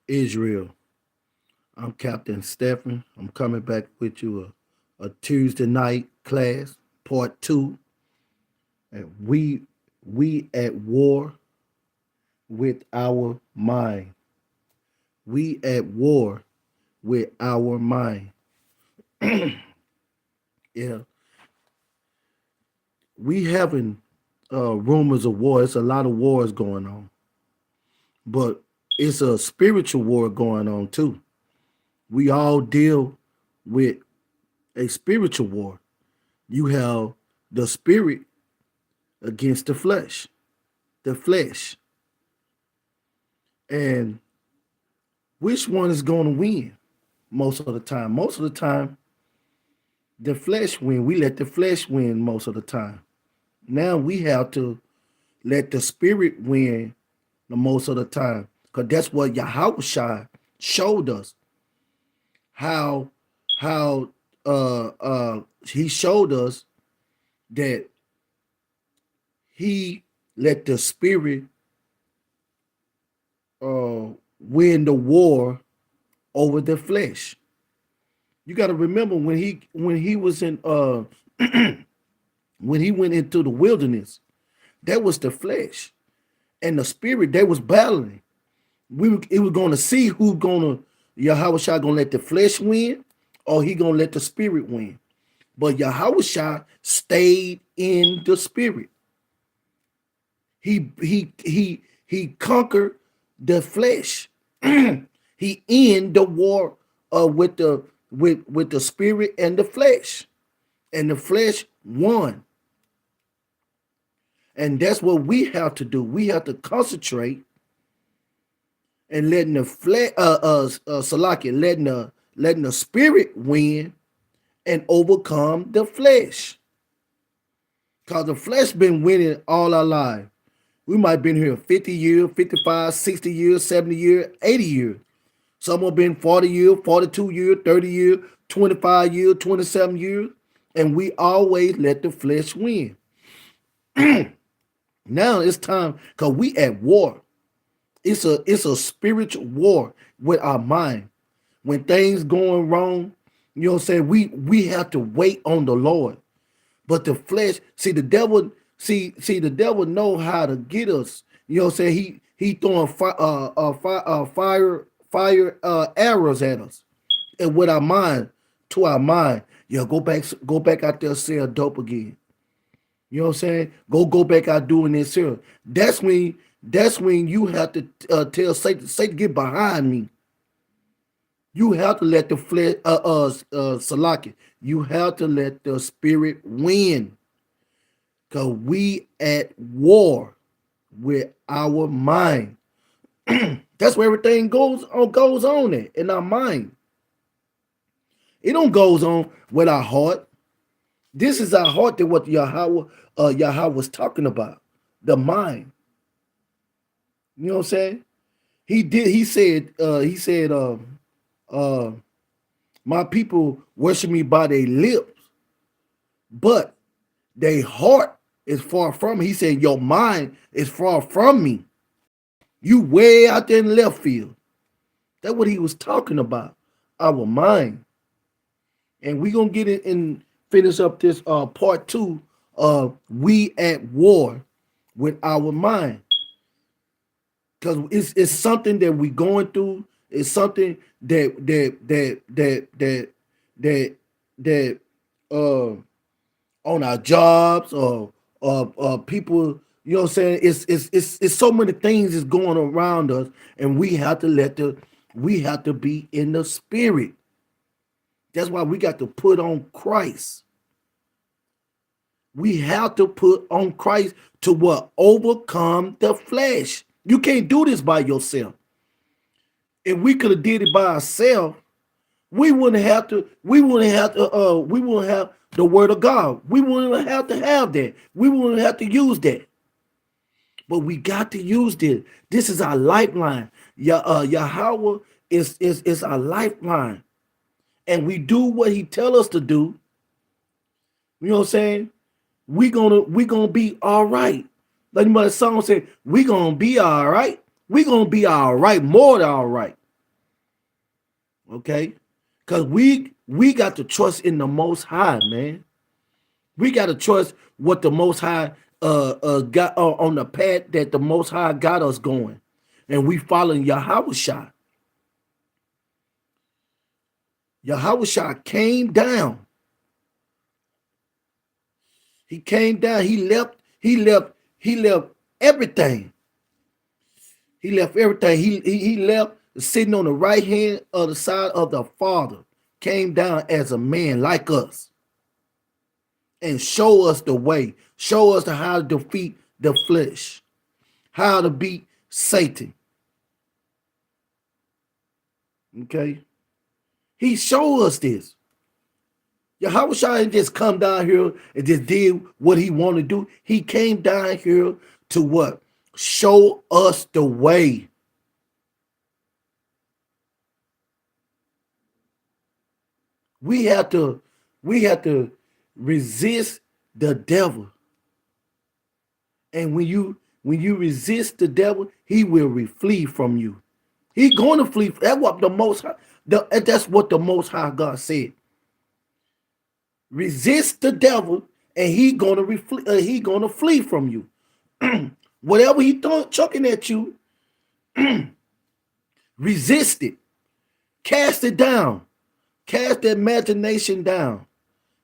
Israel. I'm Captain Stephen. I'm coming back with you a Tuesday night class, part two. And we at war with our mind. We at war with our mind. Yeah, we having rumors of war. It's a lot of wars going on, but it's a spiritual war going on too. We all deal with a spiritual war. You have the spirit against the flesh, and which one is going to win most of the time? Most of the time, the flesh win. We let the flesh win most of the time. Now we have to let the spirit win the most of the time, because that's what Yahweh showed us how how he showed us that he let the spirit win the war over the flesh. You got to remember when he was in when he went into the wilderness, that was the flesh and the spirit. They was battling. It was going to see who gonna Yahweh Shai gonna let the flesh win, or he gonna let the spirit win. But Yahweh Shai stayed in the spirit. He conquered the flesh. He ended the war with the spirit and the flesh won. And that's what we have to do. We have to concentrate and letting the flesh, Salaki, letting the spirit win and overcome the flesh. Because the flesh been winning all our life. We might have been here 50 years, 55, 60 years, 70 years, 80 years. Some have been 40 years, 42 years, 30 years, 25 years, 27 years. And we always let the flesh win. Now it's time, because we at war. It's a spiritual war with our mind. When things going wrong, you know what I'm saying? We have to wait on the Lord. But the flesh, see the devil know how to get us. You know what I'm saying? He throwing fire arrows at us. And with our mind, to our mind, go back out there and sell dope again. You know what I'm saying? Go back out doing this here. That's when you have to tell Satan, get behind me. You have to let the flesh, Salaki. You have to let the spirit win, because we at war with our mind. That's where everything goes on at, in our mind. It don't goes on with our heart. This is our heart, that what Yahweh was talking about, the mind. You know what I'm saying? He said, my people worship me by their lips, but their heart is far from me. He said, your mind is far from me. You way out there in left field. That's what he was talking about, our mind. And we're going to get it and finish up this part two of we at war with our mind. Because it's something that we're going through. It's something that on our jobs or people, you know what I'm saying? It's so many things is going around us, and we have to be in the spirit. That's why we got to put on Christ. We have to put on Christ to what? Overcome the flesh. You can't do this by yourself. If we could have did it by ourselves, we wouldn't have the word of God. We wouldn't have to have that. We wouldn't have to use that. But we got to use this. This is our lifeline. Yahweh is our lifeline. And we do what he tell us to do. You know what I'm saying? We gonna be all right. Like the song said, we gonna be all right. We gonna be all right, more than all right. Okay? Because we got to trust in the Most High, man. We got to trust what the Most High got on the path that the Most High got us going. And we following Yahushua. Yahushua came down. He came down. He left everything. He left everything. He left sitting on the right hand of the side of the Father. Came down as a man like us. And show us the way. Show us how to defeat the flesh. How to beat Satan. Okay? He showed us this. Yahushua didn't just come down here and just did what he wanted to do. He came down here to what? Show us the way. We have to resist the devil. And when you resist the devil, he will flee from you. He's going to flee. That's what the Most High, that's what the Most High God said. Resist the devil, and he gonna flee from you. Whatever he chucking at you, resist it. Cast it down. Cast the imagination down.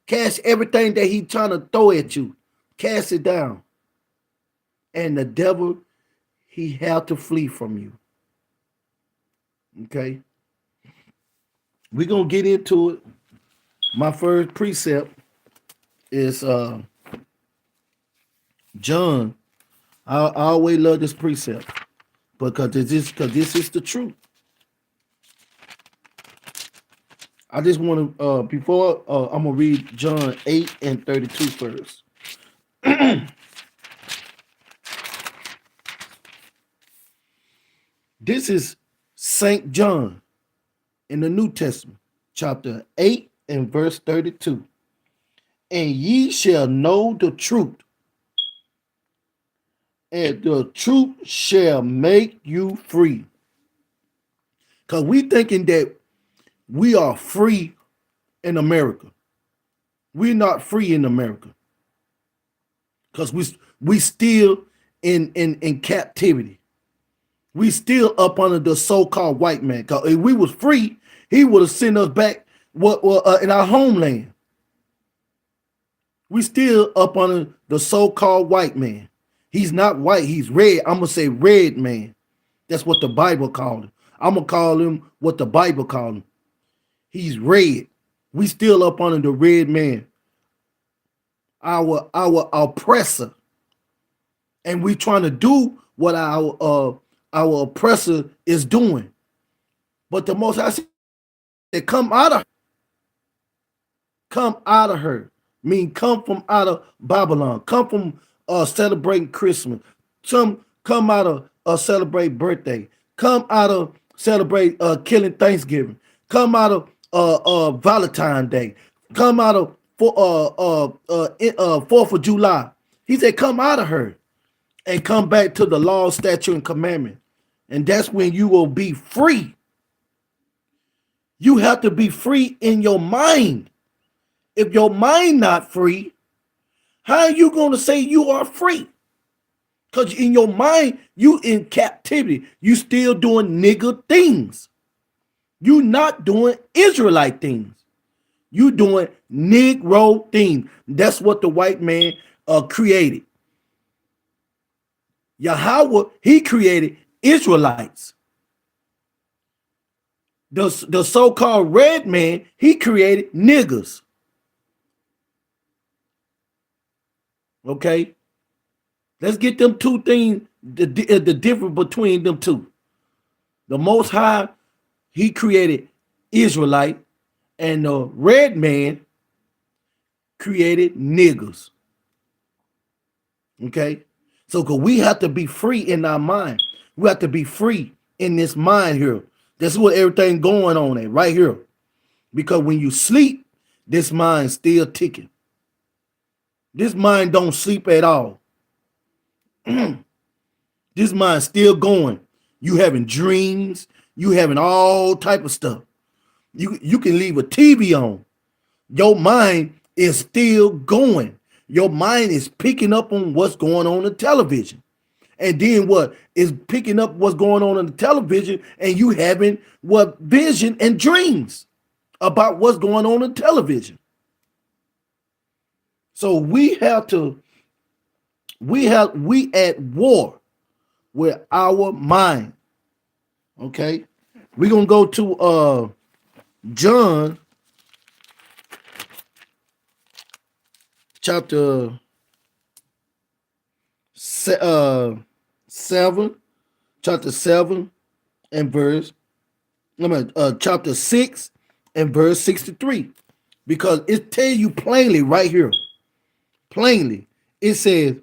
Cast everything that he trying to throw at you. Cast it down. And the devil, he had to flee from you. Okay? We're going to get into it. My first precept is John. I always love this precept because this is the truth. I just want to, before I'm going to read John 8 and 32 first. This is St. John in the New Testament, chapter 8 and verse 32. And ye shall know the truth, and the truth shall make you free. Because we thinking that we are free in America. We're not free in America. Because we still in captivity. We still up under the so-called white man. Because if we was free, he would have sent us back in our homeland. We still up under the so-called white man. He's not white, he's red. I'm going to say red man. That's what the Bible called him. I'm going to call him what the Bible called him. He's red. We still up under the red man. Our oppressor. And we trying to do what our oppressor is doing. But the Most High said, come out of her. Come out of her. Mean come from out of Babylon. Come from celebrating Christmas. Come out of celebrate birthday. Come out of celebrate killing Thanksgiving. Come out of Valentine's Day. Come out of 4th of July. He said, come out of her and come back to the law, statute, and commandment. And that's when you will be free. You have to be free in your mind. If your mind not free, how are you going to say you are free? Because in your mind, you in captivity. You still doing nigger things. You not doing Israelite things. You doing Negro things. That's what the white man created. Yahweh, he created Israelites. The so-called red man, he created niggers. Okay? Let's get them two things, the difference between them two. The Most High, he created Israelite, and the red man created niggers. Okay? So because we have to be free in our mind. We have to be free in this mind here. That's what everything going on at right here. Because when you sleep, this mind's still ticking. This mind don't sleep at all. This mind's still going. You having dreams. You having all type of stuff. You can leave a TV on. Your mind is still going. Your mind is picking up on what's going on in television. And then what is picking up what's going on in the television, and you having what vision and dreams about what's going on in television. So we at war with our mind. Okay, we're gonna go to John chapter 7, chapter 7 and verse, chapter 6 and verse 63, because it tell you plainly right here, plainly, it says,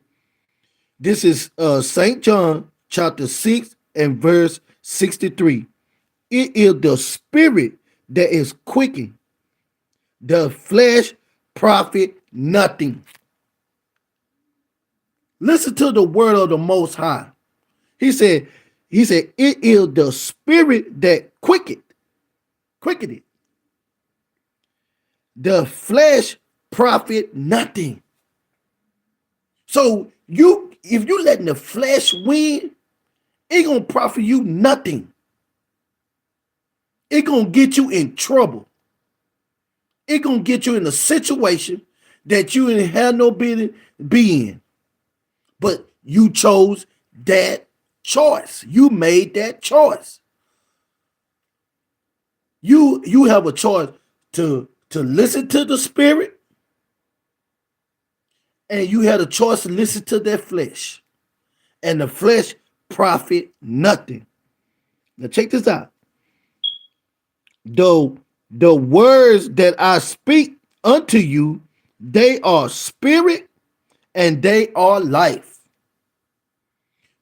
this is St. John chapter 6 and verse 63. It is the spirit that is quickened, the flesh profit nothing. Listen to the word of the Most High. He said, it is the spirit that quickened it. The flesh profit nothing. So if you letting the flesh win, it gonna profit you nothing. It gonna get you in trouble. It gonna get you in a situation that you didn't have no business be in. But you chose that choice. You made that choice. You have a choice to listen to the spirit, and you had a choice to listen to that flesh. And the flesh profit nothing. Now check this out. Though the words that I speak unto you, they are spirit and they are life.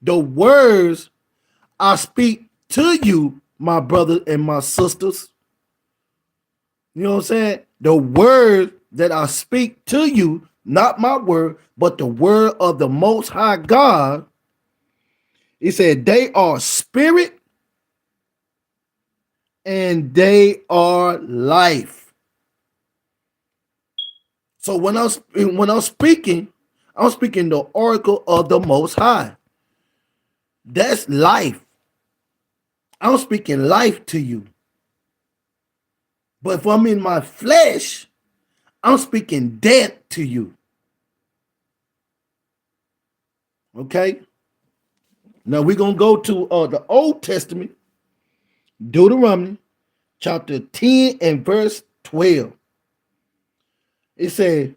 The words I speak to you, my brothers and my sisters, you know what I'm saying? The word that I speak to you, not my word, but the word of the Most High God. He said they are spirit and they are life. So when I'm speaking the oracle of the Most High. That's life. I'm speaking life to you. But if I'm in my flesh, I'm speaking death to you. Okay? Now we're going to go to the Old Testament, Deuteronomy chapter 10 and verse 12. It says,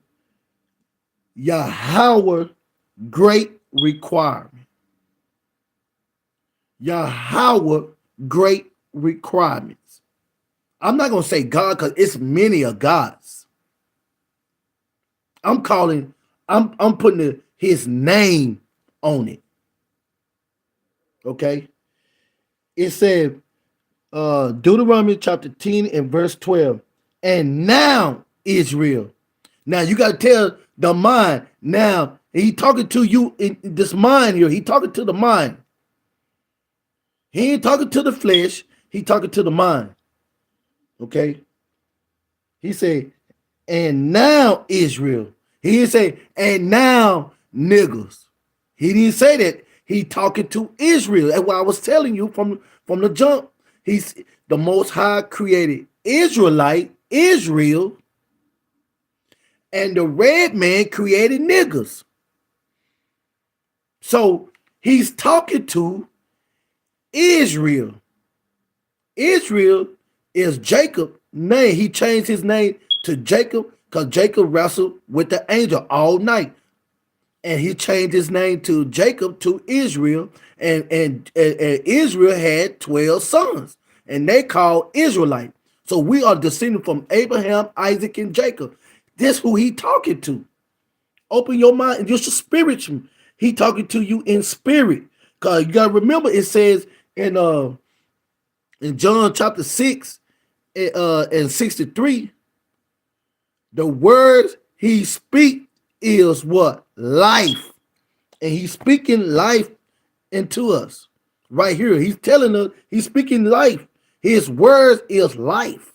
Yahweh great requirement. Yahweh great requirements. I'm not going to say God because it's many of gods. I'm putting his name on it. Okay. It said, Deuteronomy chapter 10 and verse 12. And now, Israel. Now you got to tell the mind. Now, he talking to you in this mind here. He talking to the mind. He ain't talking to the flesh. He talking to the mind. Okay. He said, and now Israel. He didn't say, and now niggers. He didn't say that. He talking to Israel. That's what I was telling you from the jump. He's the Most High created Israel, and the red man created niggers. So he's talking to Israel. Israel is Jacob's name. He changed his name to Jacob because Jacob wrestled with the angel all night. And he changed his name to Jacob to Israel. And Israel had 12 sons. And they called Israelite. So we are descended from Abraham, Isaac, and Jacob. This who he talking to. Open your mind and just spiritual. He talking to you in spirit. Because you got to remember, it says in John chapter 6 and 63, the words he speak is what? Life. And he's speaking life into us. Right here. He's telling us, he's speaking life. His words is life.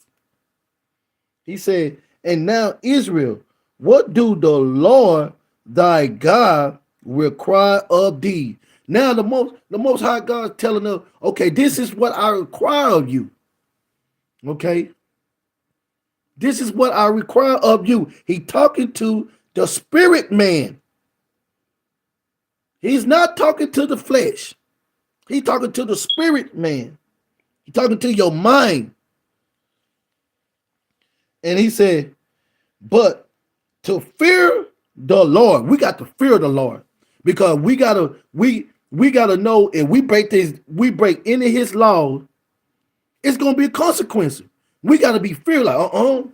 He said, and now Israel, what do the Lord thy God require of thee? Now the most high God is telling us, okay, this is what I require of you. Okay. This is what I require of you. He talking to the spirit man. He's not talking to the flesh. He's talking to the spirit man. He's talking to your mind. And he said, but to fear the Lord, we got to fear the Lord, because we gotta know if we break any of his laws, it's gonna be a consequence. We gotta be fear like,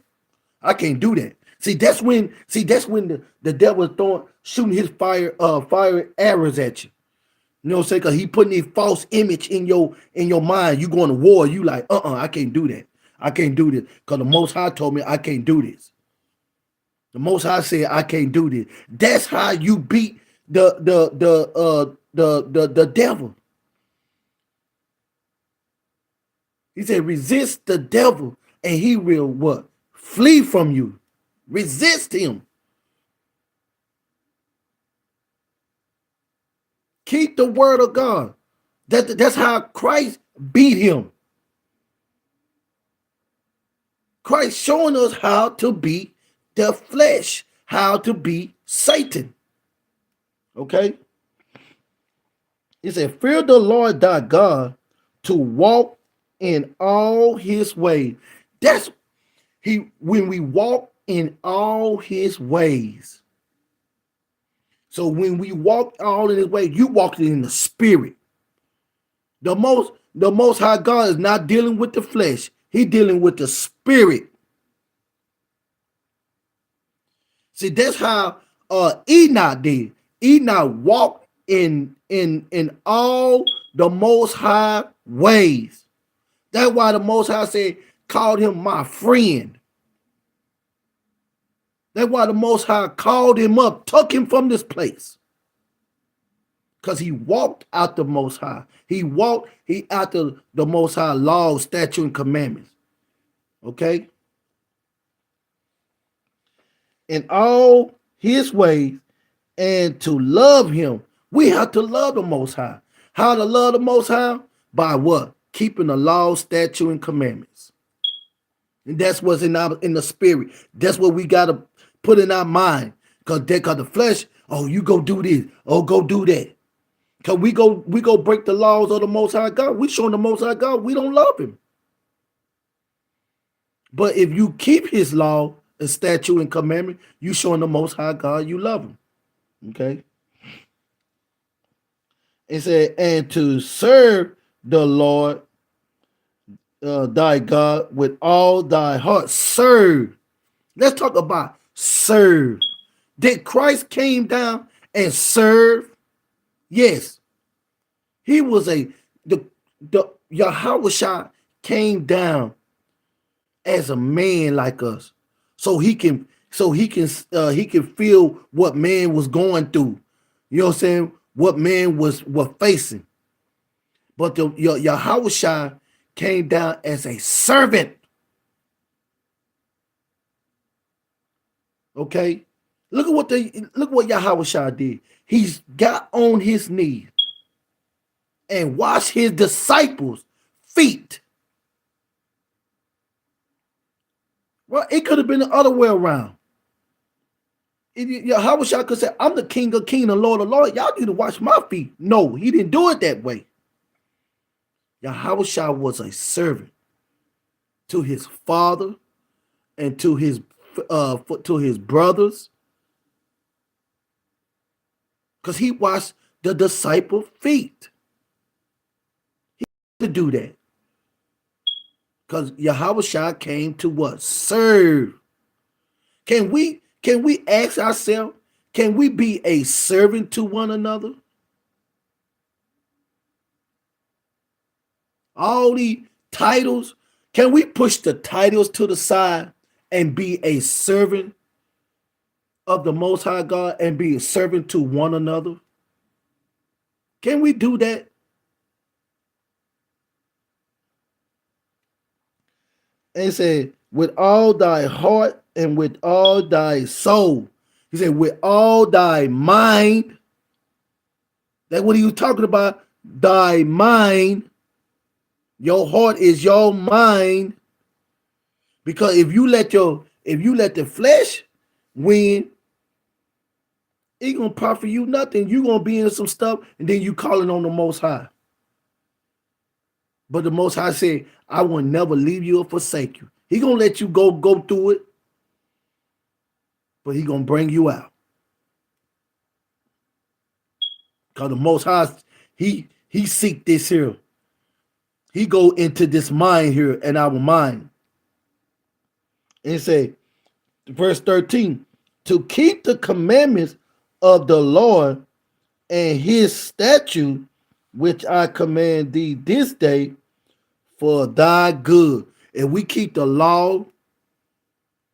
I can't do that. See, that's when the devil is shooting his fire arrows at you. You know what I'm saying? Because he putting a false image in your mind. You going to war, you like, I can't do that. I can't do this. Because the Most High told me I can't do this. The Most High said I can't do this. That's how you beat the devil. He said, resist the devil and he will what? Flee from you. Resist him. Keep the word of God. That's how Christ beat him. Christ showing us how to beat the flesh, how to beat Satan. Okay? He said, fear the Lord thy God, to walk in all his ways. That's when we walk in all his ways. So when we walk all in his ways, you walk in the spirit. The most high God is not dealing with the flesh. He's dealing with the spirit. See, that's how Enoch did. Enoch walked in all the most high ways. That's why the most high said, called him my friend. That's why the most high called him up, took him from this place. Because he walked out the most high. He out the most high laws, statutes, and commandments. Okay? In all his ways, and to love him. We have to love the most high. How to love the most high? By what? Keeping the law, statute, and commandments. And that's what's in the spirit. That's what we got to put in our mind. Because the flesh, you go do this, go do that. Because we go break the laws of the Most High God. We showing the Most High God we don't love him. But if you keep his law and statute and commandment, you showing the Most High God you love him. Okay. It said, and to serve the Lord thy God with all thy heart. Serve. Let's talk about serve. Did Christ came down and serve? Yes. He was the Yahushua came down as a man like us, so he can feel what man was going through. You know what I'm saying? What man was facing. But Yahushua came down as a servant. Okay, look what Yahushua did. He's got on his knees and washed his disciples' feet. Well, it could have been the other way around. Yahushua could say, I'm the King of Kings and Lord of Lords. Y'all need to wash my feet. No, he didn't do it that way. Yahushua was a servant to his father and to his brothers, because he washed the disciples' feet. He had to do that because Yahushua came to what? Serve. Can we ask ourselves, can we be a servant to one another? All these titles, can we push the titles to the side and be a servant of the Most High God and be a servant to one another? Can we do that? And it said, with all thy heart and with all thy soul. He said, with all thy mind. That's what he was talking about. Thy mind. Your heart is your mind. Because if you let the flesh win, it gonna profit you nothing. You gonna be in some stuff, and then you calling on the Most High. But the Most High said, I will never leave you or forsake you. He gonna let you go through it, but he gonna bring you out. Because the Most High, he seek this here. He go into this mind here in our mind. And say, verse 13, to keep the commandments of the Lord and his statute, which I command thee this day for thy good. If we keep the law,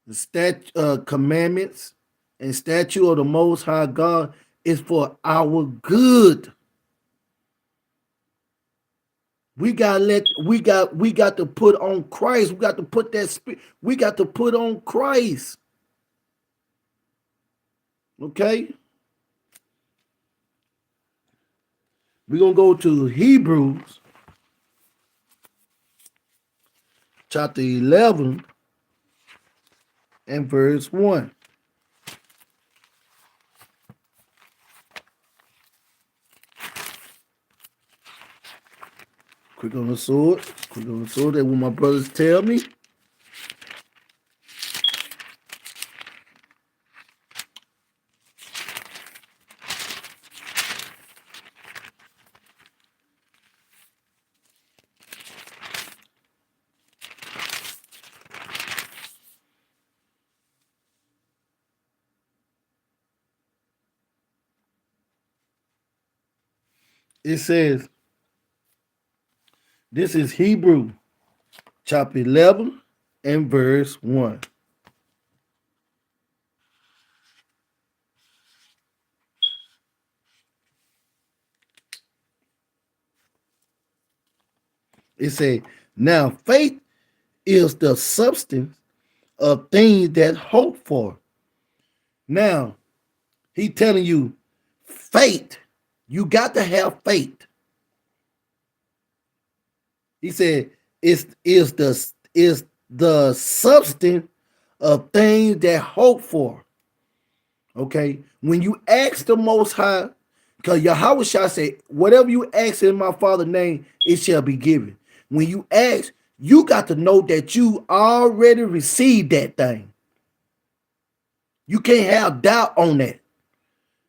the commandments, and statute of the Most High God, is for our good. We got to put on Christ. We got to put that spirit. We got to put on Christ. Okay? We're going to go to Hebrews chapter 11 and verse 1. Quick on the sword. Quick on the sword. That's what my brothers tell me. It says, this is Hebrew chapter 11 and verse 1. It says, now faith is the substance of things that hope for. Now, he telling you, faith, you got to have faith. He said, is the substance of things that hope for. Okay, when you ask the Most High, because Yahweh shall say, whatever you ask in my Father's name, it shall be given. When you ask, you got to know that you already received that thing. You can't have doubt on that.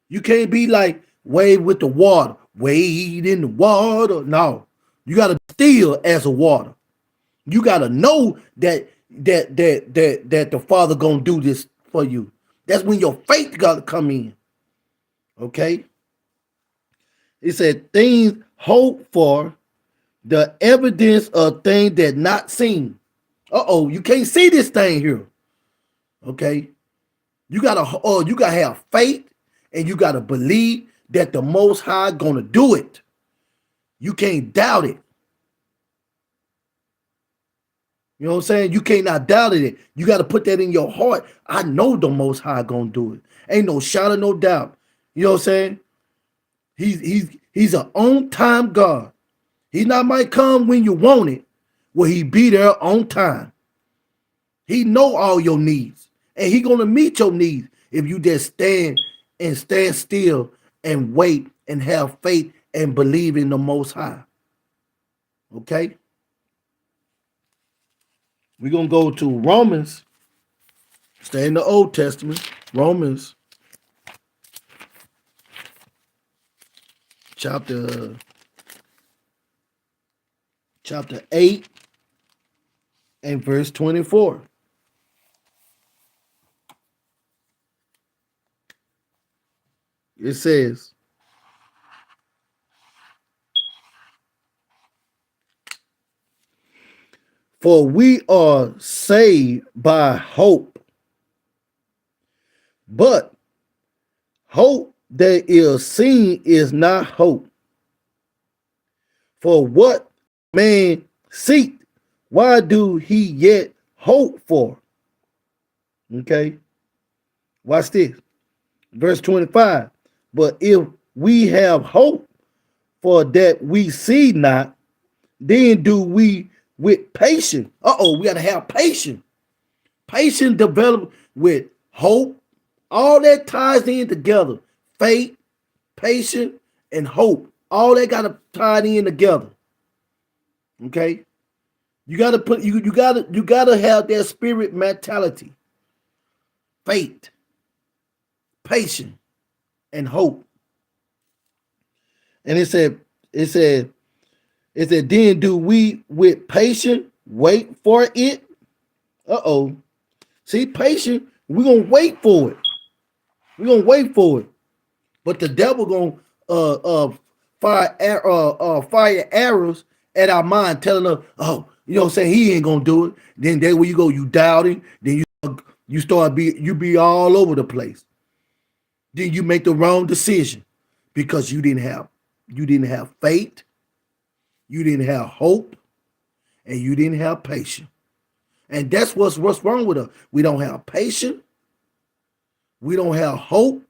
You can't be like, wade with the water, wade in the water. No, you got to still as a water. You got to know that the Father gonna do this for you. That's when your faith got to come in. Okay. It said things hoped for, the evidence of things that not seen. You can't see this thing here. Okay. You gotta have faith, and you gotta believe that the Most High gonna do it. You can't doubt it. You know what I'm saying? You cannot doubt it. You got to put that in your heart. I know the Most High gonna do it. Ain't no shadow, no doubt. You know what I'm saying? He's an on-time God. He not might come when you want it. Will he be there on time? He know all your needs, and he gonna meet your needs if you just stand still and wait and have faith and believe in the Most High. Okay? We're going to go to Romans. Stay in the Old Testament. Romans chapter 8 and verse 24. It says, for we are saved by hope, but hope that is seen is not hope. For what man seek, why do he yet hope for. Okay. Watch this. Verse 25. But if we have hope for that we see not, then do we with patience. We got to have patience. Patience develop with hope. All that ties in together. Faith, patience, and hope. All that got to tie in together. Okay? You got to put you got to have that spirit mentality. Faith, patience, and hope. And it said, then do we with patience wait for it? See, patient, we're gonna wait for it. We're gonna wait for it. But the devil gonna fire arrows at our mind, telling us, you know what I'm saying, he ain't gonna do it. Then there where you go, you doubting, then you be all over the place. Then you make the wrong decision because you didn't have faith, you didn't have hope, and you didn't have patience. And that's what's wrong with us. We don't have patience. We don't have hope.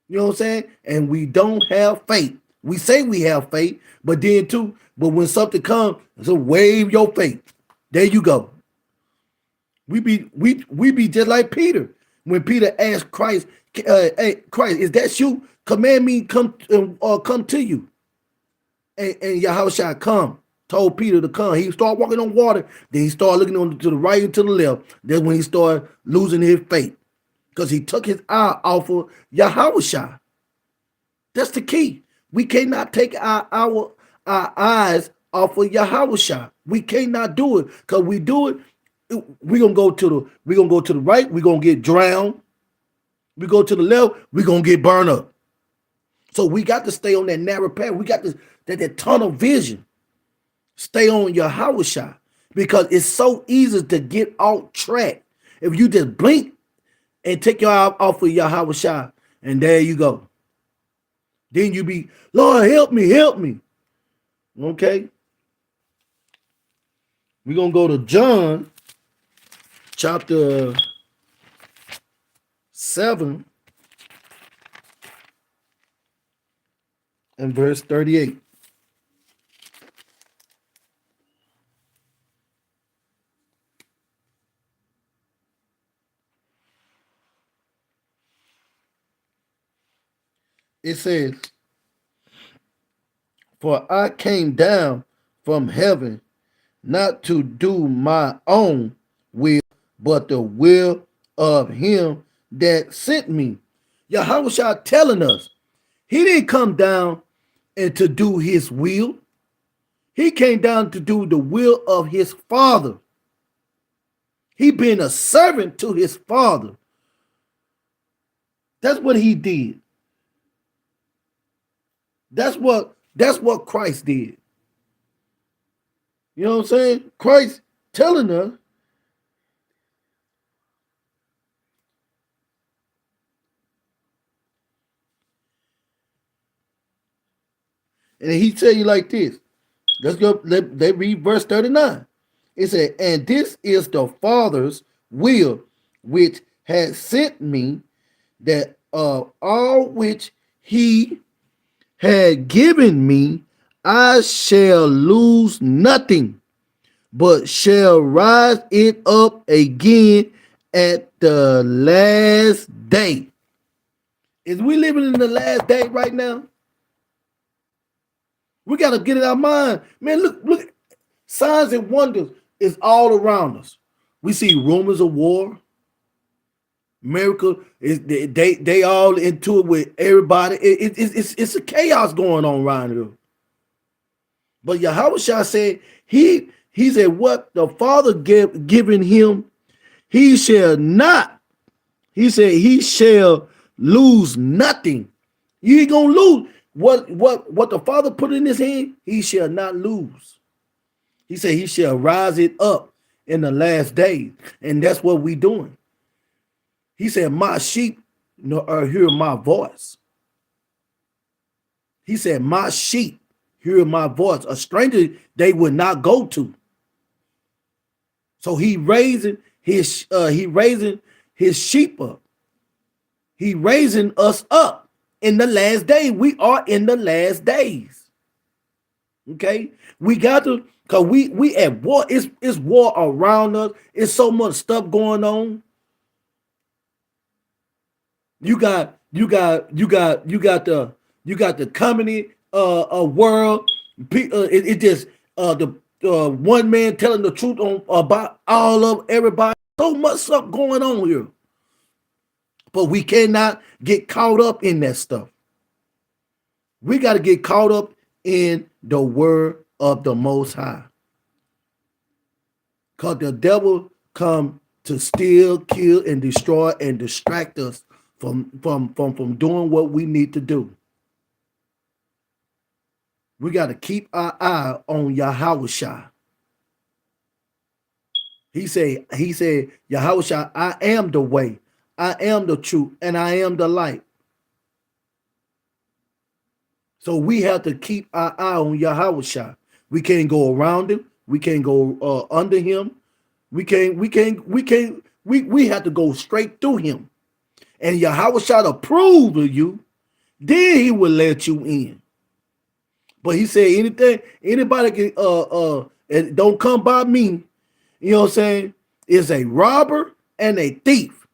You know what I'm saying? And we don't have faith. We say we have faith, but when something comes, so wave your faith. There you go. We be just like Peter. When Peter asked Christ, hey, Christ, is that you? Command me come to you. And Yahushua come. Told Peter to come. He started walking on water. Then he started looking to the right and to the left. That's when he started losing his faith. Because he took his eye off of Yahushua. That's the key. We cannot take our eyes off of Yahushua. We cannot do it. Because we do it, we're gonna go to the right, we're gonna get drowned. We go to the left, we're gonna get burned up. So we got to stay on that narrow path. We got that tunnel vision. Stay on Yahushua, because it's so easy to get off track. If you just blink and take your eye off of Yahushua, and there you go. Then you be, Lord, help me. Okay? We're going to go to John chapter 7 and verse 38. It says, for I came down from heaven not to do my own will, but the will of him that sent me. Yahushua telling us he didn't come down and to do his will. He came down to do the will of his Father. He been a servant to his Father. That's what he did. That's what Christ did. You know what I'm saying? Christ telling us and he tell you like this. Let's go. Let read verse 39. It said, and this is the Father's will which has sent me, that all which he had given me, I shall lose nothing, but shall rise it up again at the last day. Is we living in the last day right now? We got to get in our mind. Man, look, signs and wonders is all around us. We see rumors of war. Miracle is they all into it with everybody. It's a chaos going on around here. But Yahushua said he said what the Father given him, he shall not. He said he shall lose nothing. You ain't gonna lose what the Father put in his hand. He shall not lose. He said he shall rise it up in the last days, and that's what we doing. He said, my sheep hear my voice. He said, my sheep hear my voice. A stranger they would not go to. So he raising his sheep up. He raising us up in the last day. We are in the last days. Okay, we got to, cause we at war. It's war around us. It's so much stuff going on. You got the comedy world. It just the one man telling the truth on about all of everybody. So much stuff going on here, but we cannot get caught up in that stuff. We got to get caught up in the word of the Most High, cause the devil come to steal, kill, and destroy, and distract us from doing what we need to do. We got to keep our eye on Yahushua. He said, Yahushua, I am the way, I am the truth, and I am the light. So we have to keep our eye on Yahushua. We can't go around him. We can't go under him. We have to go straight through him. And Yahushua approve of you, then he will let you in. But he said anybody can and don't come by me, you know what I'm saying, is a robber and a thief.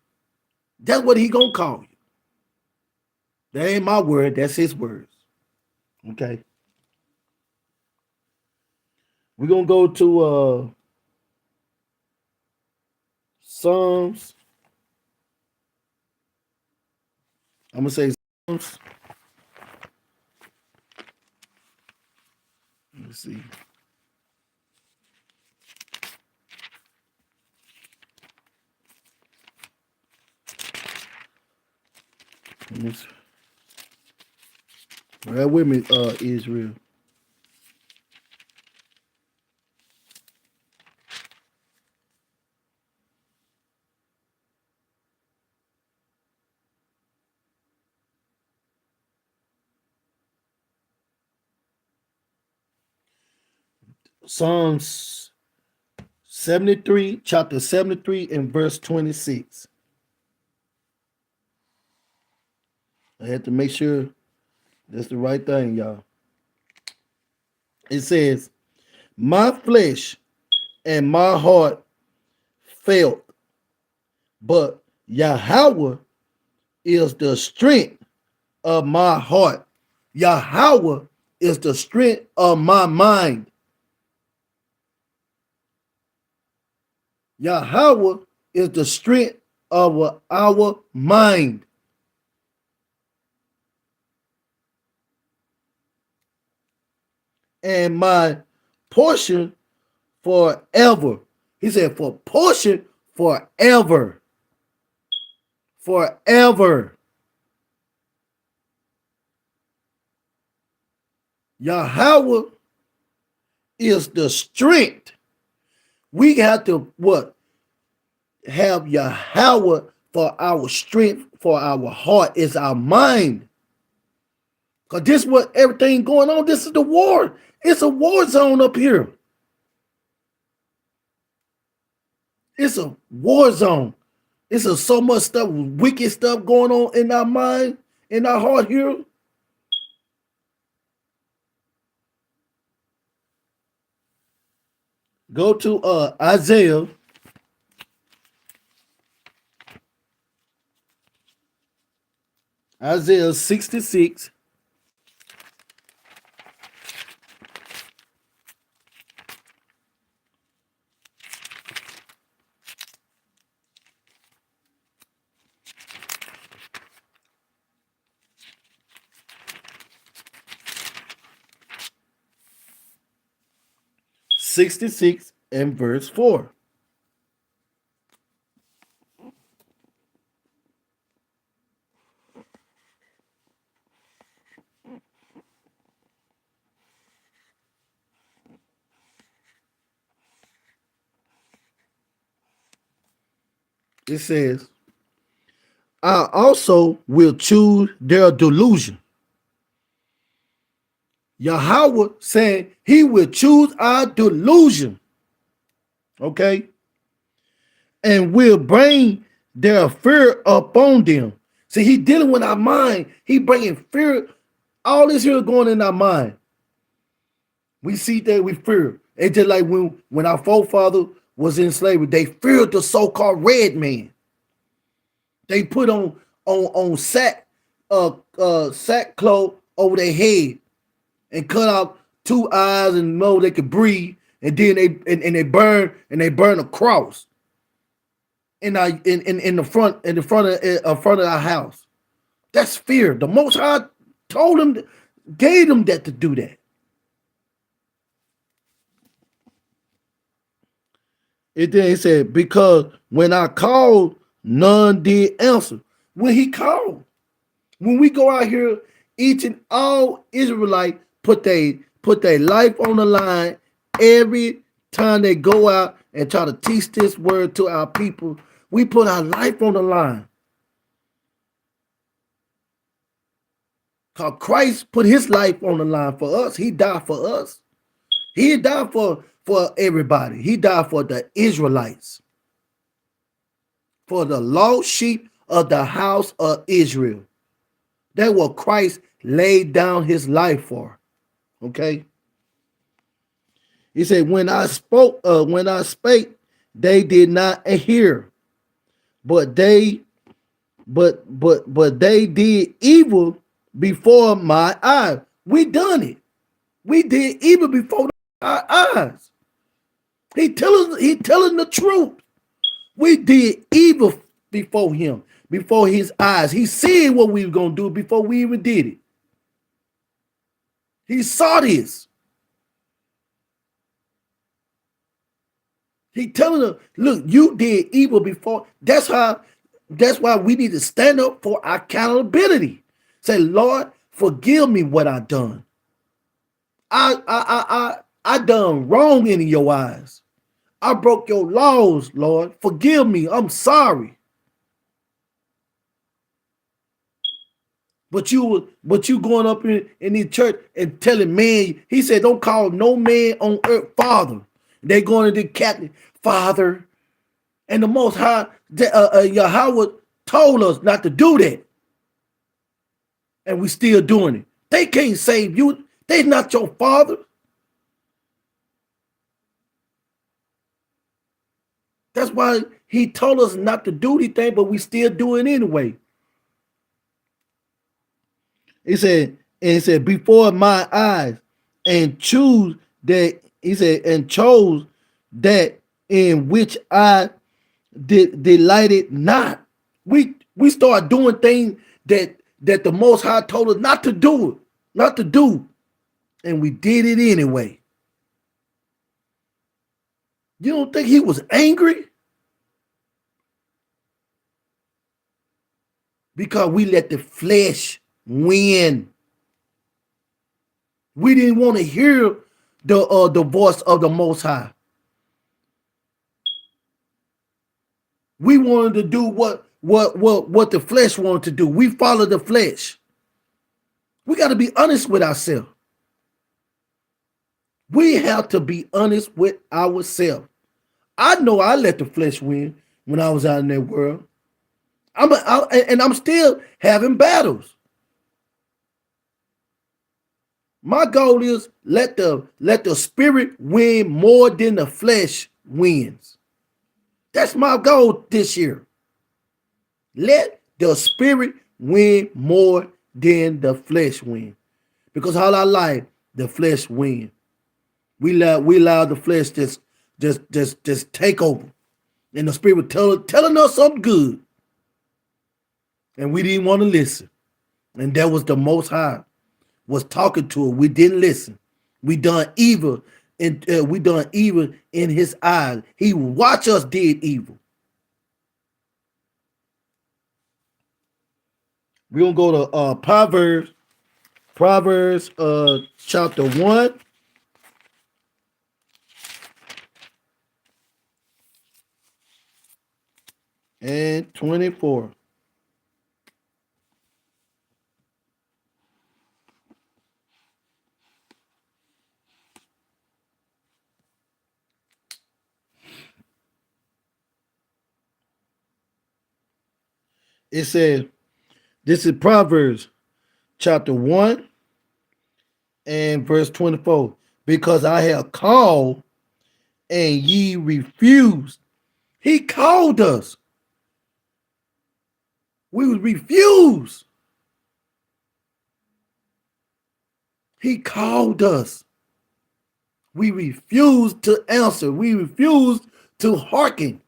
That's what he gonna call you. That ain't my word, that's his words. Okay. We're gonna go to Psalms. I'm gonna say Psalms. Let's see. Right with me, Israel. Psalms 73, chapter 73 and verse 26. I had to make sure that's the right thing, y'all. It says, my flesh and my heart failed, but Yahweh is the strength of my heart. Yahweh is the strength of my mind. Yahweh is the strength of our mind. And my portion forever. He said, for portion forever. Forever. Yahweh is the strength. We have to what? Have Yahweh for our strength, for our heart, is our mind. Because this is what everything going on. This is the war. It's a war zone up here. It's a war zone. It's so much stuff, wicked stuff going on in our mind, in our heart here. Go to Isaiah. Isaiah 66. And verse 4. It says, I also will choose their delusion. Yahweh saying he will choose our delusion. Okay. and will bring their fear upon them. See, he dealing with our mind. He bringing fear. All this here going in our mind. We see that we fear. It's just like when our forefather was in slavery, they feared the so-called red man. They put on sackcloth over their head and cut out two eyes and know they could breathe, and then they burn a cross in the front of our house. That's fear. The Most High told them, gave them that to do that. It then said, because when I called, none did answer. When he called, when we go out here, each and all Israelite put their life on the line every time they go out and try to teach this word to our people. We put our life on the line. Because Christ put his life on the line for us. He died for us. He died for everybody. He died for the Israelites, for the lost sheep of the house of Israel. That's what Christ laid down his life for. Okay. He said, when I spake, they did not hear, but they did evil before my eyes. We done it. We did evil before our eyes. He telling the truth. We did evil before him, before his eyes. He said what we were going to do before we even did it. He saw this. He telling them, look, you did evil before. That's why we need to stand up for accountability. Say, Lord, forgive me what I done. I done wrong in your eyes. I broke your laws, Lord. Forgive me. I'm sorry. But you going up in the church and telling man, he said, don't call no man on earth father. They going to the captain, Father. And the Most High, Yahweh told us not to do that. And we still doing it. They can't save you. They're not your father. That's why he told us not to do anything, but we still do it anyway. He said, before my eyes, and choose that, he said, and chose that in which I delighted not. We start doing things that the Most High told us not to do, and we did it anyway. You don't think he was angry? Because we let the flesh win. We didn't want to hear the voice of the Most High. We wanted to do what the flesh wanted to do. We followed the flesh. We got to be honest with ourselves. We have to be honest with ourselves. I know I let the flesh win when I was out in that world. I'm still having battles. My goal is let the spirit win more than the flesh wins. That's my goal this year. Let the spirit win more than the flesh win. Because all our life, the flesh win. We allow the flesh just take over. And the spirit telling us something good. And we didn't want to listen. And that was the Most High was talking to us. We didn't listen. We done evil, and we done evil in his eyes. He watched us did evil. We're gonna go to Proverbs chapter 1. And 24. It says, this is Proverbs chapter 1 and verse 24. Because I have called and ye refused. He called us. We refused. He called us. We refused to answer. We refused to hearken.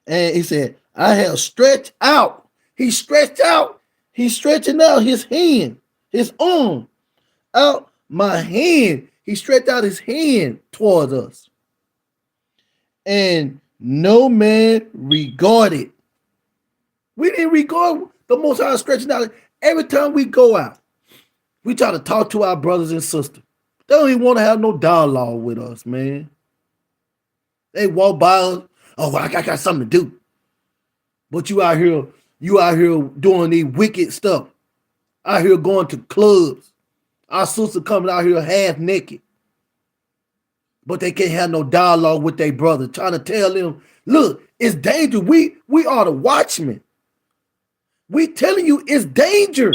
And he said, I have stretched out. He stretched out. He's stretching out his hand, his arm, out my hand. He stretched out his hand towards us. And no man regarded. We didn't regard the Most High stretching out. Every time we go out, we try to talk to our brothers and sisters. They don't even want to have no dialogue with us, man. They walk by us. Oh, I got something to do. But you out here doing these wicked stuff. Out here going to clubs. Our sister coming out here half naked. But they can't have no dialogue with their brother, trying to tell them, look, it's danger. We are the watchmen. We telling you it's danger.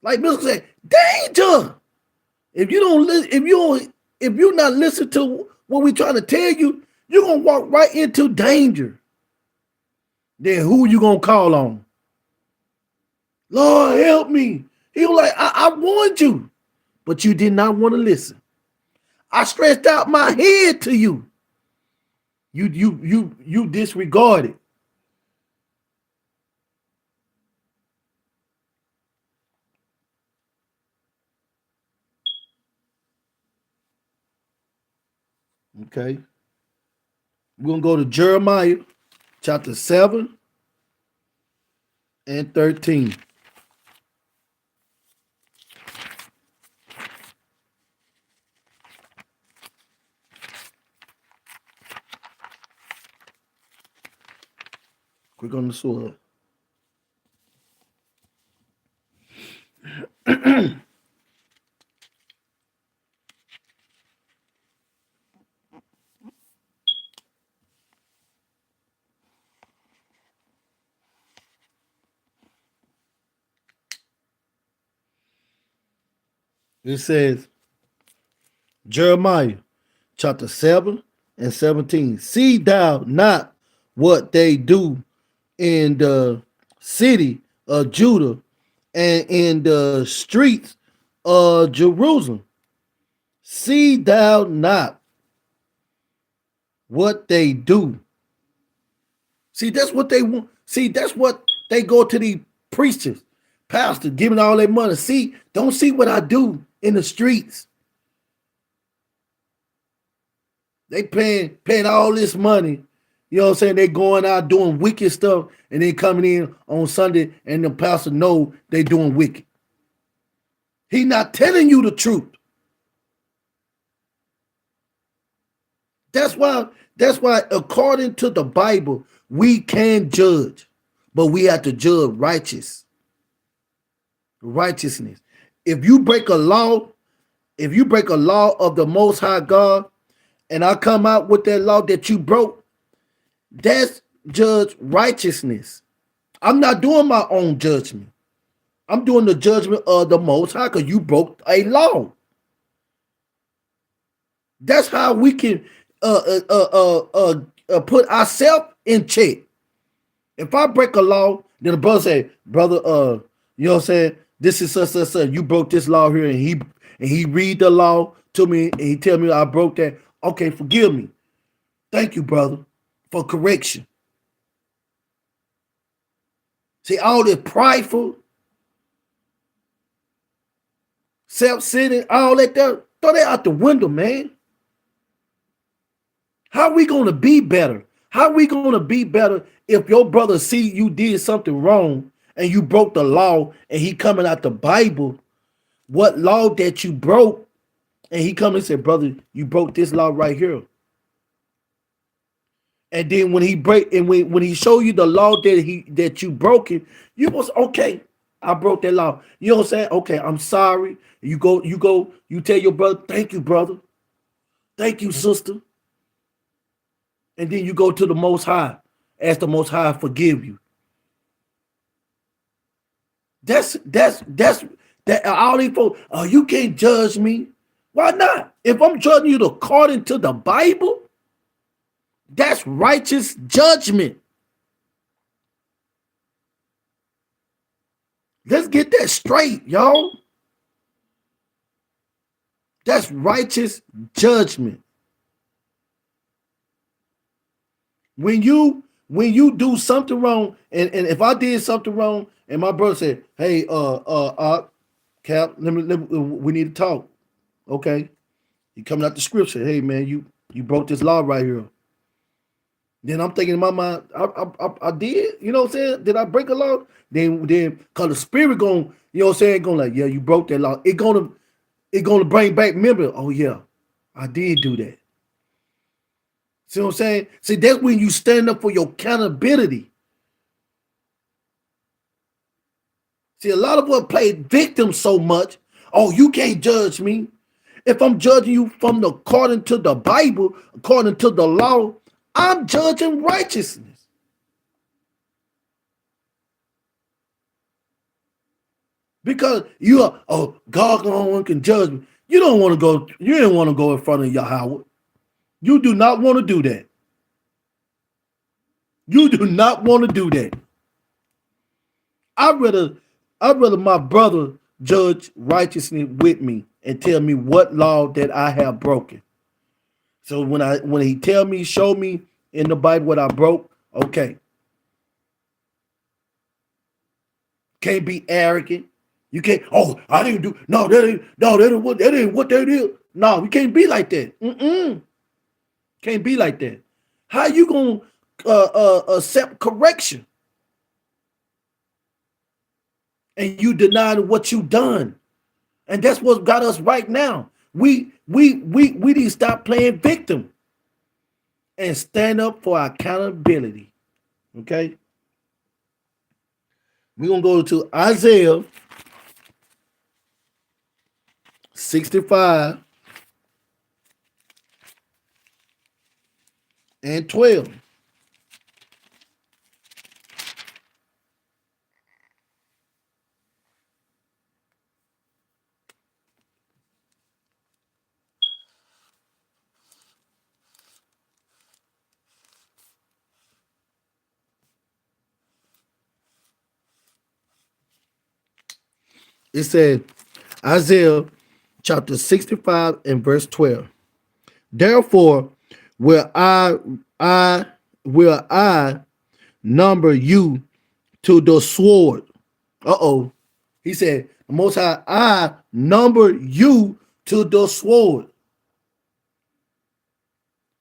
Like Mr. said, danger. If you're not listening to what we trying to tell you, you're gonna walk right into danger. Then who you gonna call on? Lord, help me. He was like, I warned you, but you did not want to listen. I stretched out my hand to you. You disregarded. Okay. We're going to go to Jeremiah chapter 7 and 13. Click on the sword. It says, Jeremiah chapter 7 and 17. See thou not what they do in the city of Judah and in the streets of Jerusalem. See thou not what they do. See, that's what they want. See, that's what they go to the preachers, pastors, giving all their money. See, don't see what I do in the streets. They paying all this money. You know what I'm saying? They going out doing wicked stuff and then coming in on Sunday and the pastor know they doing wicked. He not telling you the truth. That's why according to the Bible, we can judge, but we have to judge righteousness. If you break a law of the Most High God, and I come out with that law that you broke, that's judge righteousness. I'm not doing my own judgment. I'm doing the judgment of the Most High because you broke a law. That's how we can put ourselves in check. If I break a law, then the brother say, brother, you know what I'm saying? This is such. You broke this law here, and he read the law to me, and he tell me I broke that. Okay, forgive me. Thank you, brother, for correction. See, all this prideful, self-centered, all that there, throw that out the window, man. How are we going to be better? How are we going to be better if your brother see you did something wrong and you broke the law and he coming out the Bible, what law that you broke, and he come and say, brother, you broke this law right here. And then when he break and when he show you the law that you broke it, you was okay. I broke that law. You know what I'm saying? Okay, I'm sorry. You tell your brother, thank you, brother. Thank you, sister. And then you go to the Most High. Ask the Most High forgive you. That's that all these folks, oh, you can't judge me. Why not? If I'm judging you according to the Bible, that's righteous judgment. Let's get that straight, y'all. That's righteous judgment. When you do something wrong, and if I did something wrong, and my brother said, "Hey, Cap, we need to talk." Okay, you coming out the scripture. Hey, man, you broke this law right here. Then I'm thinking in my mind, I did, you know what I'm saying? Did I break a law? Then cause the spirit going, you know what I'm saying, going like, yeah, you broke that law. It gonna bring back memory. Oh yeah, I did do that. See what I'm saying? See, that's when you stand up for your accountability. See, a lot of us play victim so much. Oh, you can't judge me. If I'm judging you according to the Bible, according to the law, I'm judging righteousness. Because you are, oh, God alone can judge me. You didn't want to go in front of Yahweh. You do not want to do that. You do not want to do that. I'd rather my brother judge righteousness with me and tell me what law that I have broken. So when he tell me, show me in the Bible what I broke, okay. Can't be arrogant. You can't, oh, I didn't do, no, that ain't what that is. No, you can't be like that. Can't be like that. How you gonna accept correction? And you deny what you done. And that's what got us right now. We need to stop playing victim and stand up for accountability. Okay? We're gonna go to Isaiah 65 and 12. It said, Isaiah chapter 65 and verse 12. Therefore, will I number you to the sword. He said, the Most High, I number you to the sword.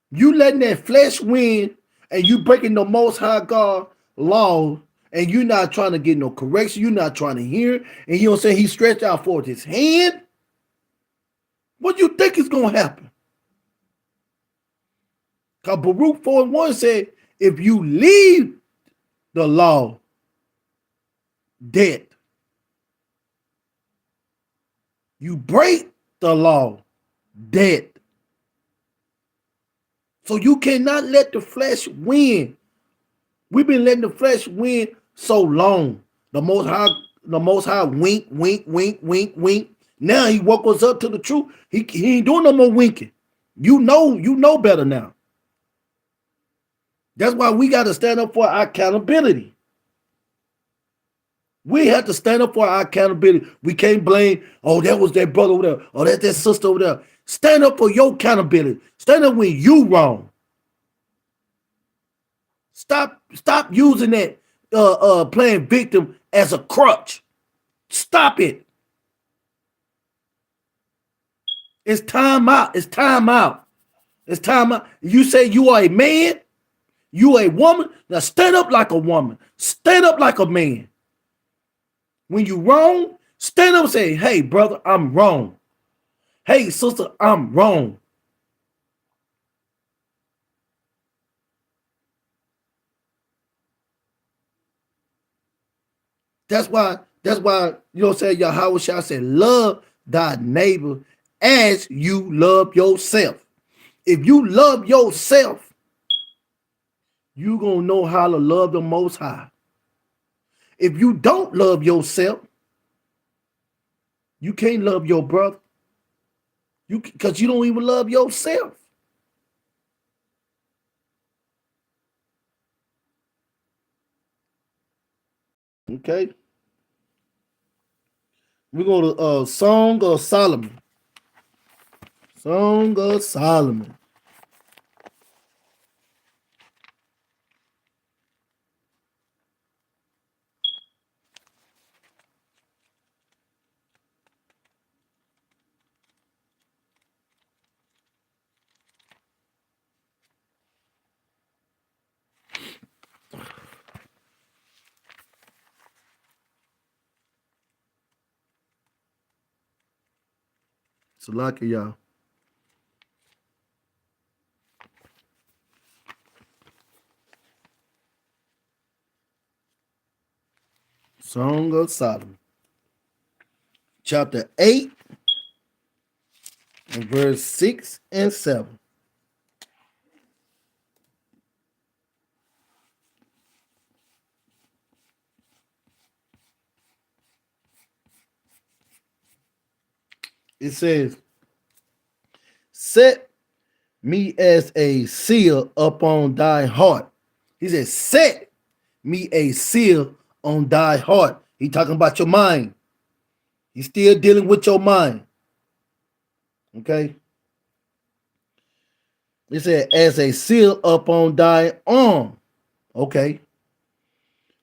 You letting that flesh win, and you breaking the Most High God law, and you're not trying to get no correction. You're not trying to hear. And you know what I'm saying? He stretched out forth his hand. What do you think is going to happen? Because Baruch 4:1 said, if you leave the law, death. You break the law, death. So you cannot let the flesh win. We've been letting the flesh win so long. The Most High wink, wink, wink, wink, wink. Now he woke us up to the truth. He ain't doing no more winking. You know better now. That's why we got to stand up for our accountability. We have to stand up for our accountability. We can't blame, oh, that was that brother over there, or that's that sister over there. Stand up for your accountability. Stand up when you wrong. Stop using that playing victim as a crutch. Stop it. It's time out. It's time out. It's time out. You say you are a man, you a woman. Now stand up like a woman. Stand up like a man. When you wrong, stand up and say, hey, brother, I'm wrong. Hey, sister, I'm wrong. That's why, you know what I'm saying, Yahweh shall say, love thy neighbor as you love yourself. If you love yourself, you gonna know how to love the Most High. If you don't love yourself, you can't love your brother. Because you don't even love yourself. Okay. We're going to Song of Solomon. Song of Solomon. Salaki, y'all. Song of Solomon. Chapter 8 and verse 6 and 7. It says, set me as a seal upon thy heart. He said, set me a seal on thy heart. He talking about your mind. He's still dealing with your mind. Okay. It said, as a seal upon thy arm. Okay.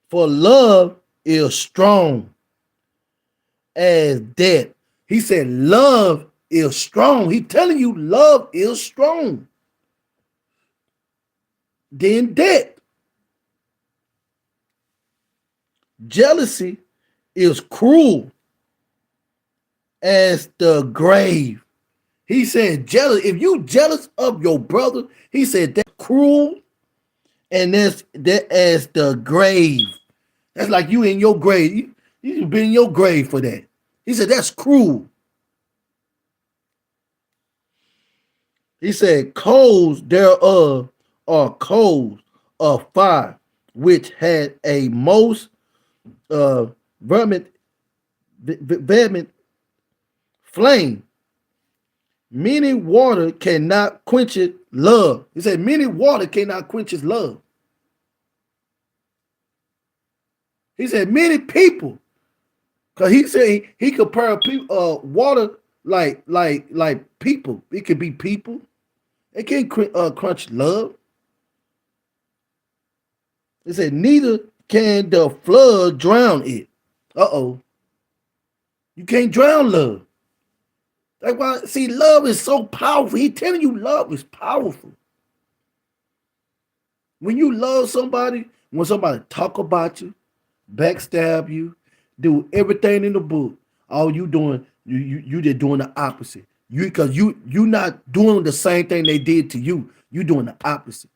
For love is strong as death. He said, love is strong. He telling you love is strong. Then death. Jealousy is cruel as the grave. He said, jealous. If you jealous of your brother, he said that's cruel, and that's as the grave. That's like you in your grave. You been in your grave for that. He said that's cruel. He said, coals thereof are coals of fire, which had a most vehement flame. Many water cannot quench it love. He said, many water cannot quench his love. He said, many people, because he said he compared people, water like people. It could be people. It can't quench love. He said, neither can the flood drown it. Uh-oh. You can't drown love. That's why, see, love is so powerful. He's telling you love is powerful. When you love somebody, when somebody talk about you, backstab you, do everything in the book, all you doing, you just doing the opposite. Because you not doing the same thing they did to you. You doing the opposite.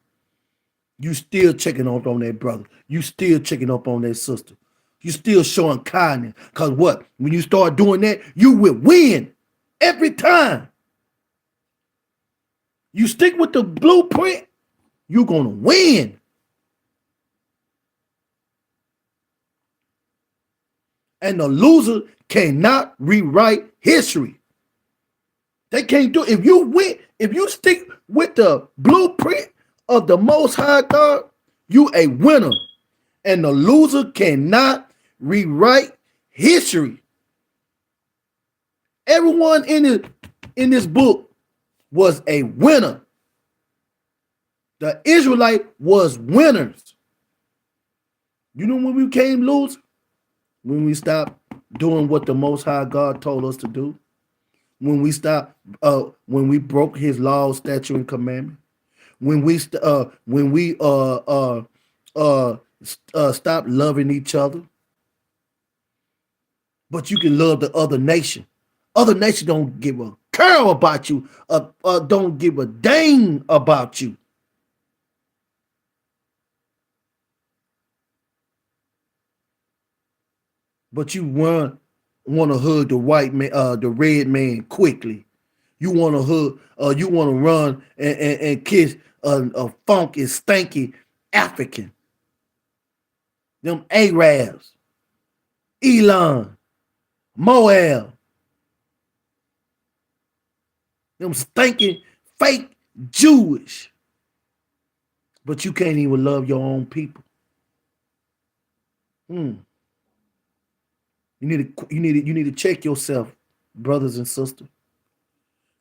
You still checking up on that brother. You still checking up on that sister. You still showing kindness. Because what? When you start doing that, you will win. Every time you stick with the blueprint, you're going to win. And the loser cannot rewrite history. They can't do it. If you win, if you stick with the blueprint of the Most High God, you a winner. And the loser cannot rewrite history. Everyone in this book was a winner. The Israelite was winners. You know when we became losers? When we stopped doing what the Most High God told us to do. When we stopped, when we broke His law, statute, and commandment. When we stopped loving each other. But you can love the other nation. Other nations don't give a care about you, don't give a dang about you. But you want to hug the white man, the red man quickly. You want to hug, you want to run and kiss a funky, stanky African, them Arabs, Elon, Moab, them stinking fake Jewish. But you can't even love your own people. You need to check yourself, brothers and sisters.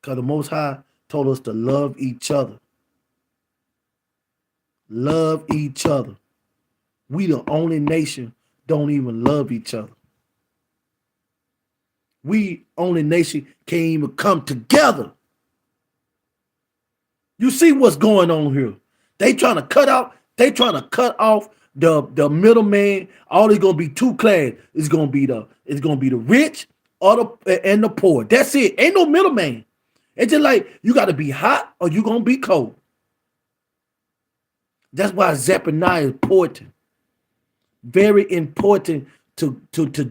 Because the Most High told us to love each other. Love each other. We the only nation don't even love each other. We only nation can't even come together. You see what's going on here? They trying to cut off the middleman. All is gonna be two class. It's gonna be the rich or and the poor. That's it. Ain't no middleman. It's just like you gotta be hot or you gonna be cold. That's why Zephaniah is important. Very important to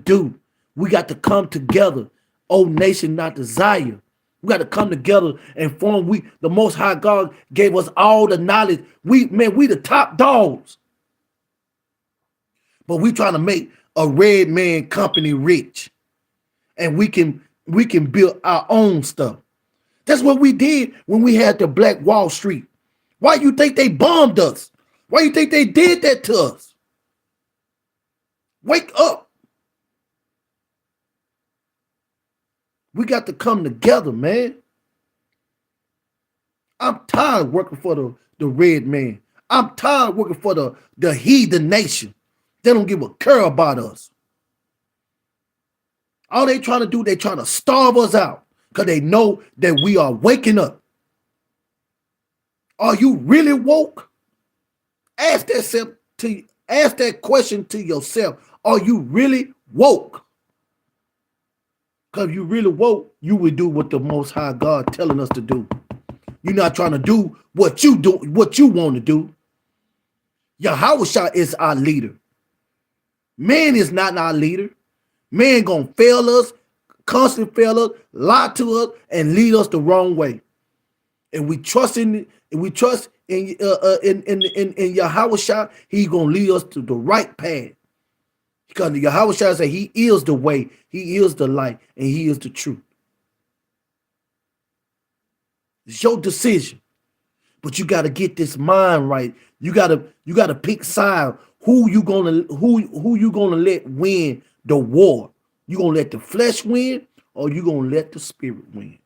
do. We got to come together. O nation, not desire. We got to come together and form. The Most High God gave us all the knowledge. We the top dogs. But we trying to make a red man company rich. And we can build our own stuff. That's what we did when we had the Black Wall Street. Why you think they bombed us? Why you think they did that to us? Wake up. We got to come together, man. I'm tired of working for the red man. I'm tired of working for the heathen nation. They don't give a care about us. All they trying to do, they trying to starve us out because they know that we are waking up. Are you really woke? Ask that question to yourself. Are you really woke? Because if you really woke, you would do what the Most High God telling us to do. You're not trying to do what you want to do. Yahweh is our leader. Man is not our leader. Man gonna fail us, constantly fail us, lie to us, and lead us the wrong way. And we trust in Yahweh, He gonna lead us to the right path. Because Yahweh said He is the way, He is the light, and He is the truth. It's your decision. But you got to get this mind right. You gotta pick side. Who you gonna let win the war? You gonna let the flesh win, or you gonna let the spirit win?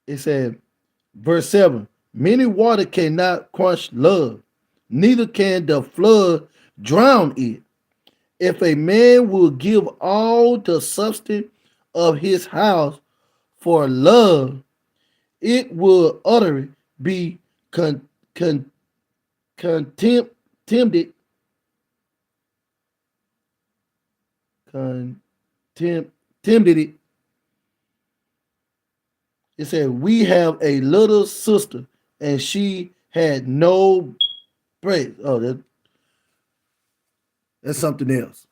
It said, verse 7, many water cannot quench love, neither can the flood drown it. If a man will give all the substance of his house for love, it will utterly be contempted. It said, we have a little sister, and she had no bread. Oh, that's something else.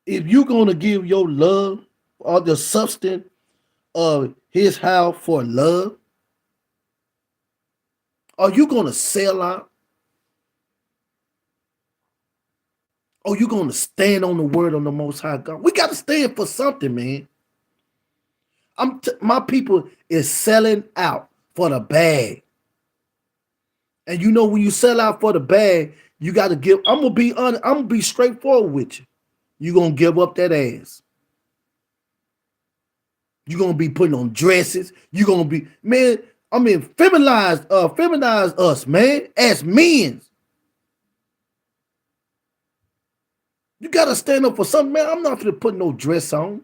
If you're going to give your love or the substance of his house for love, are you going to sell out? Or you going to stand on the word of the Most High God? We got to stand for something, man. My people is selling out for the bag. And you know, when you sell out for the bag, you got to give. I'm gonna be straightforward with you. You're gonna give up that ass. You're gonna be putting on dresses. You're gonna be, man, feminize us, man, as men. You gotta stand up for something, man. I'm not gonna put no dress on.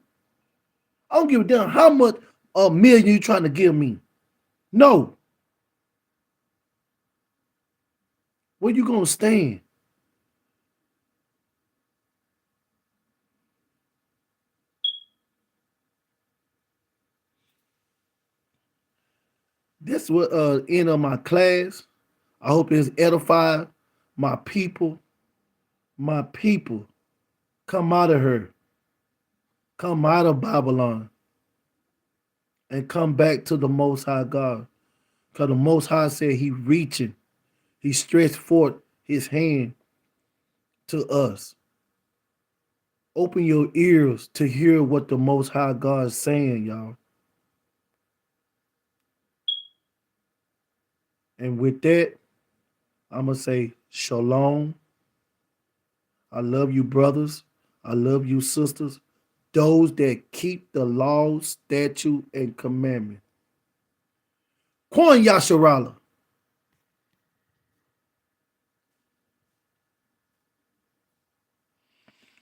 I don't give a damn how much million you trying to give me. No. Where you gonna stand? This was end of my class. I hope it's edified my people. My people. Come out of her. Come out of Babylon. And come back to the Most High God. Because the Most High said he reaching. He stretched forth his hand to us. Open your ears to hear what the Most High God is saying, y'all. And with that, I'm going to say shalom. I love you, brothers. I love you, sisters. Those that keep the law, statute, and commandment. Kwan Yasharala.